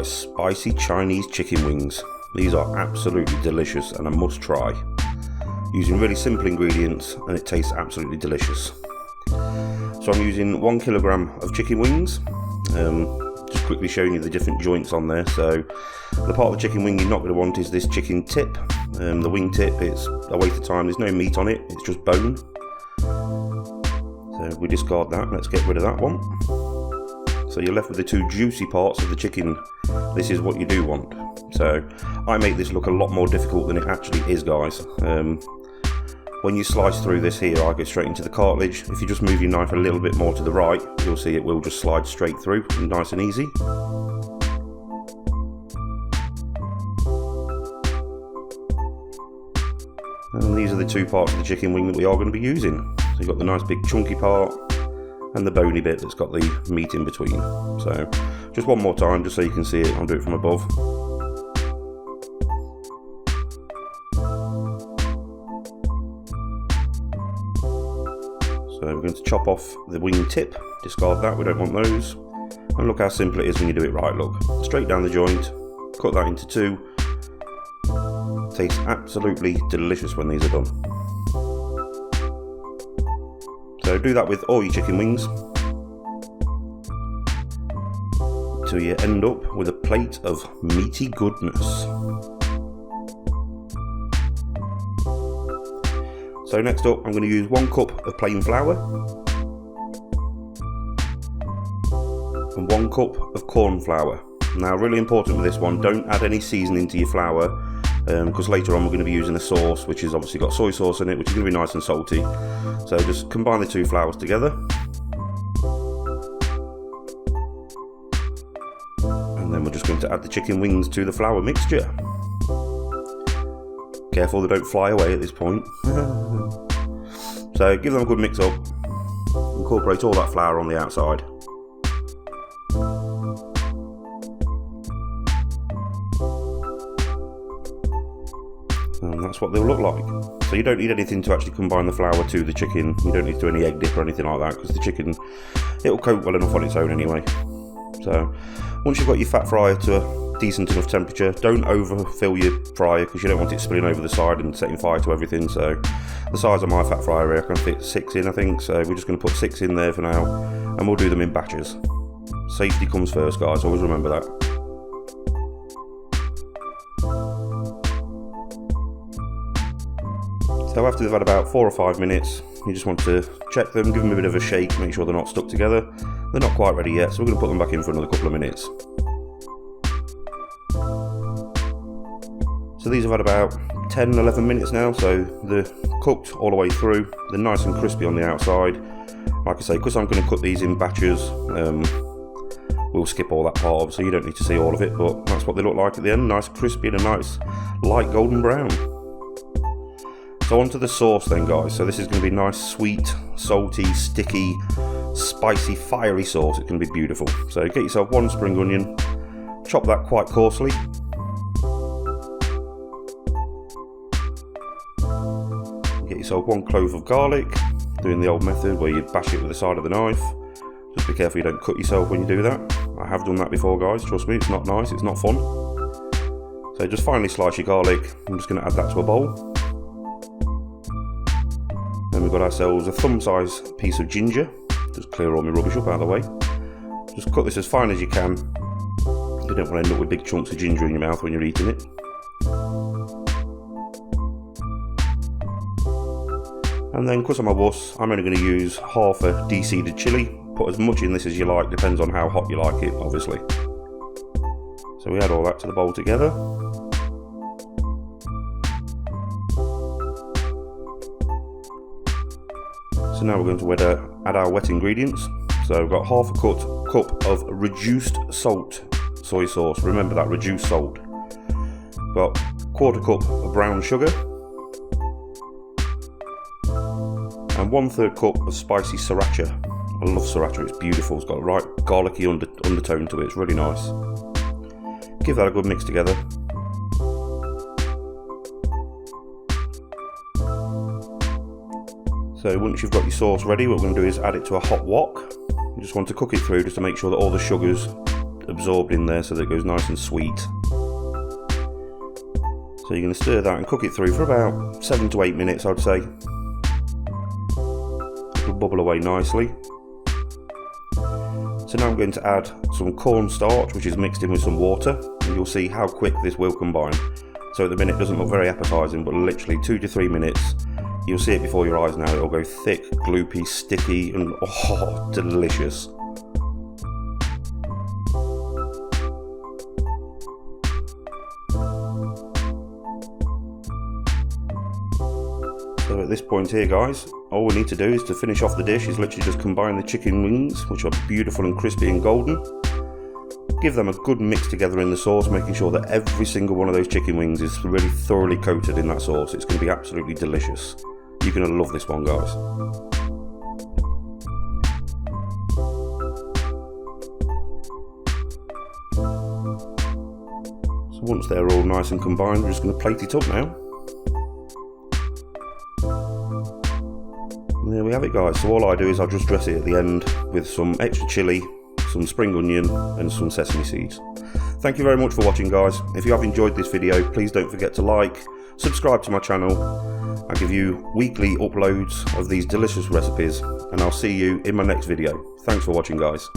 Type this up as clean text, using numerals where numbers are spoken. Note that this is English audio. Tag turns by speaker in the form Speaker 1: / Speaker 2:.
Speaker 1: guys, spicy Chinese chicken wings. These are absolutely delicious and a must try. Using really simple ingredients and it tastes absolutely delicious. So I'm using 1 kilogram of chicken wings. Just quickly showing you the different joints on there. So the part of the chicken wing you're not going to want is this chicken tip. The wing tip, it's a waste of time, there's no meat on it, it's just bone. So we discard that, let's get rid of that one. So you're left with the 2 juicy parts of the chicken. This is what you do want. So I make this look a lot more difficult than it actually is, guys. When you slice through this here, I go straight into the cartilage. If you just move your knife a little bit more to the right, you'll see it will just slide straight through, nice and easy. And these are the 2 parts of the chicken wing that we are going to be using. So you've got the nice big chunky part and the bony bit that's got the meat in between. So just one more time, just so you can see it, I'll do it from above. So we're going to chop off the wing tip, discard that, we don't want those. And look how simple it is when you do it right, look. Straight down the joint, cut that into 2. Tastes absolutely delicious when these are done. So do that with all your chicken wings, till you end up with a plate of meaty goodness. So next up, I'm going to use 1 cup of plain flour and 1 cup of corn flour. Now, really important with this one, don't add any seasoning to your flour, because later on we're going to be using a sauce which has obviously got soy sauce in it, which is going to be nice and salty. So just combine the 2 flours together, and then we're just going to add the chicken wings to the flour mixture. Careful they don't fly away at this point. So give them a good mix up, incorporate all that flour on the outside. And that's what they'll look like. So you don't need anything to actually combine the flour to the chicken. You don't need to do any egg dip or anything like that, because the chicken, it'll coat well enough on its own anyway. So once you've got your fat fryer to a decent enough temperature, don't overfill your fryer because you don't want it spilling over the side and setting fire to everything. So the size of my fat fryer here, I can fit 6 in, I think. So we're just going to put 6 in there for now, and we'll do them in batches. Safety comes first, guys, always remember that. So after they've had about 4 or 5 minutes, you just want to check them, give them a bit of a shake, make sure they're not stuck together. They're not quite ready yet, so we're going to put them back in for another couple of minutes. So these have had about 10-11 minutes now, so they're cooked all the way through. They're nice and crispy on the outside. Like I say, because I'm going to cut these in batches, we'll skip all that part of, so you don't need to see all of it, but that's what they look like at the end, nice crispy and a nice light golden brown. So onto the sauce then, guys. So this is going to be nice, sweet, salty, sticky, spicy, fiery sauce. It's going to be beautiful. So get yourself 1 spring onion, chop that quite coarsely. Get yourself 1 clove of garlic, doing the old method where you bash it with the side of the knife. Just be careful you don't cut yourself when you do that. I have done that before, guys, trust me, it's not nice, it's not fun. So just finely slice your garlic. I'm just going to add that to a bowl. Then we've got ourselves a thumb-sized piece of ginger. Just clear all my rubbish up out of the way. Just cut this as fine as you can. You don't want to end up with big chunks of ginger in your mouth when you're eating it. And then, because I'm a wuss, I'm only going to use half a de-seeded chilli. Put as much in this as you like, depends on how hot you like it, obviously. So we add all that to the bowl together. So now we're going to add our wet ingredients. So we've got half a cup of reduced salt soy sauce. Remember that, reduced salt. Got 1/4 cup of brown sugar. And 1/3 cup of spicy sriracha. I love sriracha, it's beautiful. It's got a right garlicky undertone to it, it's really nice. Give that a good mix together. So once you've got your sauce ready, what we're going to do is add it to a hot wok. You just want to cook it through just to make sure that all the sugars absorbed in there so that it goes nice and sweet. So you're going to stir that and cook it through for about 7 to 8 minutes, I'd say. It'll bubble away nicely. So now I'm going to add some cornstarch, which is mixed in with some water, and you'll see how quick this will combine. So at the minute it doesn't look very appetising, but literally 2 to 3 minutes, you'll see it before your eyes now. It'll go thick, gloopy, sticky, and oh, delicious. So at this point here, guys, all we need to do is to finish off the dish is literally just combine the chicken wings, which are beautiful and crispy and golden. Give them a good mix together in the sauce, making sure that every single one of those chicken wings is really thoroughly coated in that sauce. It's going to be absolutely delicious. You're going to love this one, guys. So once they're all nice and combined, we're just going to plate it up now. And there we have it, guys. So all I do is I'll just dress it at the end with some extra chilli, some spring onion and some sesame seeds. Thank you very much for watching, guys. If you have enjoyed this video, please don't forget to like, subscribe to my channel. I give you weekly uploads of these delicious recipes, and I'll see you in my next video. Thanks for watching, guys.